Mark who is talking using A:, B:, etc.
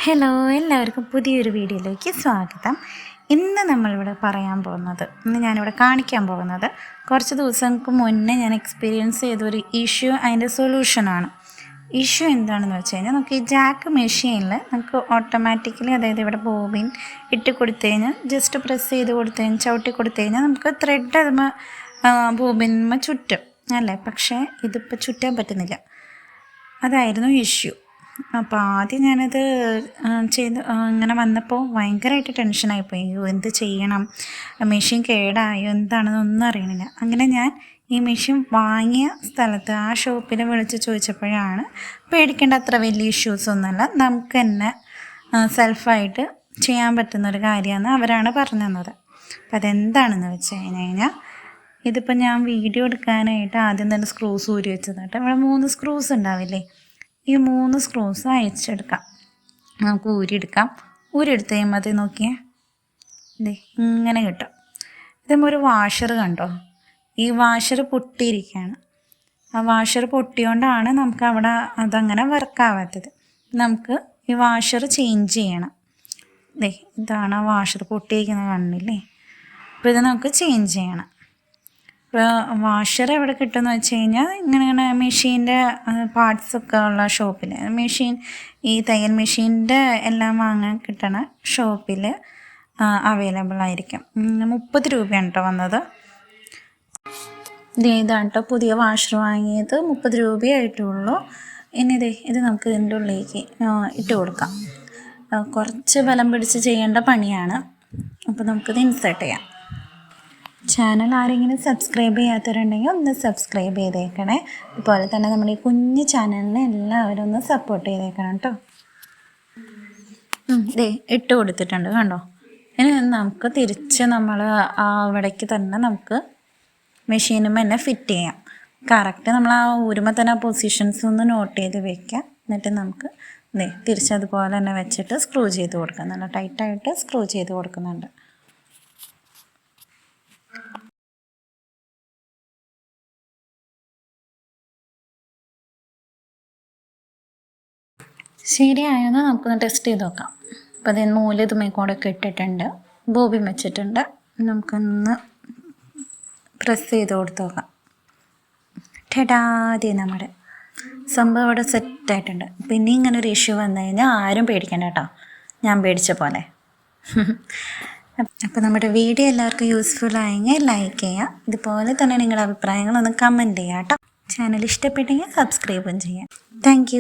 A: Hello, എല്ലാവർക്കും പുതിയൊരു വീഡിയോയിലേക്ക് സ്വാഗതം. ഇന്ന് നമ്മളിവിടെ ഞാനിവിടെ കാണിക്കാൻ പോകുന്നത് കുറച്ച് ദിവസങ്ങൾക്ക് മുന്നേ ഞാൻ എക്സ്പീരിയൻസ് ചെയ്തൊരു ഇഷ്യൂ, അതിൻ്റെ സൊല്യൂഷനാണ്. ഇഷ്യൂ എന്താണെന്ന് വെച്ച് കഴിഞ്ഞാൽ, നമുക്ക് ഈ ജാക്ക് മെഷീനിൽ നമുക്ക് ഓട്ടോമാറ്റിക്കലി, അതായത് ഇവിടെ ബോബിൻ ഇട്ട് കൊടുത്തു കഴിഞ്ഞാൽ, ജസ്റ്റ് പ്രസ് ചെയ്ത് കൊടുത്തു കഴിഞ്ഞാൽ, ചവിട്ടി കൊടുത്തു കഴിഞ്ഞാൽ നമുക്ക് ത്രെഡ് അതുമ്പോൾ ബോബിന്മ ചുറ്റും അല്ലേ. പക്ഷേ ഇതിപ്പോൾ ചുറ്റാൻ പറ്റുന്നില്ല. അതായിരുന്നു ഇഷ്യൂ. അപ്പോൾ ആദ്യം ഞാനത് ഇങ്ങനെ വന്നപ്പോൾ ഭയങ്കരമായിട്ട് ടെൻഷനായിപ്പോയി. എന്ത് ചെയ്യണം, മെഷീൻ കേടായോ എന്താണെന്നൊന്നും അറിയണില്ല. അങ്ങനെ ഞാൻ ഈ മെഷീൻ വാങ്ങിയ സ്ഥലത്ത് ആ ഷോപ്പിൽ വിളിച്ച് ചോദിച്ചപ്പോഴാണ്, പേടിക്കേണ്ട, അത്ര വലിയ ഇഷ്യൂസൊന്നുമല്ല, നമുക്ക് തന്നെ സെൽഫായിട്ട് ചെയ്യാൻ പറ്റുന്നൊരു കാര്യമാണ് അവരാണ് പറഞ്ഞു തന്നത്. അപ്പം അതെന്താണെന്ന് വെച്ച് കഴിഞ്ഞാൽ, ഇതിപ്പോൾ ഞാൻ വീഡിയോ എടുക്കാനായിട്ട് ആദ്യം തന്നെ സ്ക്രൂസ് ഊരി വെച്ചതായിട്ട്. ഇവിടെ 3 സ്ക്രൂസ് ഉണ്ടാവില്ലേ, ഈ 3 സ്ക്രൂസ് അയച്ചെടുക്കാം. നമുക്ക് ഊരിയെടുത്ത് കഴിയുമ്പോൾ അത് നോക്കിയേ, ഇങ്ങനെ കിട്ടും. ഇതുമ്പോൾ ഒരു വാഷർ കണ്ടോ, ഈ വാഷർ പൊട്ടിയിരിക്കുകയാണ്. ആ വാഷർ പൊട്ടിയോണ്ടാണ് നമുക്ക് അവിടെ അതങ്ങനെ വർക്കാവാത്തത്. നമുക്ക് ഈ വാഷർ ചേഞ്ച് ചെയ്യണം. ഇതാണ് ആ വാഷർ പൊട്ടിയിരിക്കുന്നത്, കണ്ടില്ലേ. അപ്പോൾ ഇത് നമുക്ക് ചേഞ്ച് ചെയ്യണം. ഇപ്പോൾ വാഷർ എവിടെ കിട്ടുമെന്ന് വെച്ച് കഴിഞ്ഞാൽ, ഇങ്ങനെ മെഷീൻ്റെ പാർട്സൊക്കെ ഉള്ള ഷോപ്പിൽ, ഈ തയ്യൽ മെഷീൻ്റെ എല്ലാം വാങ്ങാൻ കിട്ടണ ഷോപ്പിൽ അവൈലബിൾ ആയിരിക്കും. 30 രൂപയാണ് കേട്ടോ വന്നത്. ഇതാണ് കേട്ടോ പുതിയ വാഷർ വാങ്ങിയത്, 30 രൂപയായിട്ടുള്ളൂ. ഇനി ഇത് നമുക്ക് ഇതിൻ്റെ ഉള്ളിലേക്ക് ഇട്ട് കൊടുക്കാം. കുറച്ച് ബലം പിടിച്ച് ചെയ്യേണ്ട പണിയാണ്. അപ്പോൾ നമുക്കിത് ഇൻസേർട്ട് ചെയ്യാം. ചാനൽ ആരെങ്കിലും സബ്സ്ക്രൈബ് ചെയ്യാത്തവരുണ്ടെങ്കിൽ ഒന്ന് സബ്സ്ക്രൈബ് ചെയ്തേക്കണേ. അതുപോലെ തന്നെ നമ്മുടെ ഈ കുഞ്ഞു ചാനലിനെ എല്ലാവരും ഒന്ന് സപ്പോർട്ട് ചെയ്തേക്കണം കേട്ടോ. ഇട്ട് കൊടുത്തിട്ടുണ്ട് കണ്ടോ. ഇനി നമുക്ക് തിരിച്ച് അവിടേക്ക് തന്നെ നമുക്ക് മെഷീനുമ്പോൾ തന്നെ ഫിറ്റ് ചെയ്യാം. കറക്റ്റ് നമ്മൾ ആ ഊരുമ്പോൾ തന്നെ ആ പൊസിഷൻസ് ഒന്ന് നോട്ട് ചെയ്ത് വെക്കാം. എന്നിട്ട് നമുക്ക് തിരിച്ചതുപോലെ തന്നെ വെച്ചിട്ട് സ്ക്രൂ ചെയ്ത് കൊടുക്കാം. നല്ല ടൈറ്റായിട്ട് സ്ക്രൂ ചെയ്ത് കൊടുക്കുന്നുണ്ട്. ശരിയായെന്ന് നമുക്കൊന്ന് ടെസ്റ്റ് ചെയ്ത് നോക്കാം. അപ്പോൾ അതിന് നൂല് ഇതുമേക്കൂടൊക്കെ ഇട്ടിട്ടുണ്ട്, ബോബിൻ വെച്ചിട്ടുണ്ട്. നമുക്കൊന്ന് പ്രസ് ചെയ്ത് കൊടുത്ത് നോക്കാം. ടെടാതെ നമ്മുടെ സംഭവം ഇവിടെ സെറ്റായിട്ടുണ്ട്. പിന്നെ ഇങ്ങനൊരു ഇഷ്യൂ വന്നു കഴിഞ്ഞാൽ ആരും പേടിക്കണ്ട കേട്ടോ, ഞാൻ പേടിച്ച പോലെ. അപ്പോൾ നമ്മുടെ വീഡിയോ എല്ലാവർക്കും യൂസ്ഫുൾ ആയെങ്കിൽ ലൈക്ക് ചെയ്യാം. ഇതുപോലെ തന്നെ നിങ്ങളുടെ അഭിപ്രായങ്ങളൊന്ന് കമൻറ്റ് ചെയ്യാം കേട്ടോ. ചാനൽ ഇഷ്ടപ്പെട്ടെങ്കിൽ സബ്സ്ക്രൈബും ചെയ്യാം. താങ്ക്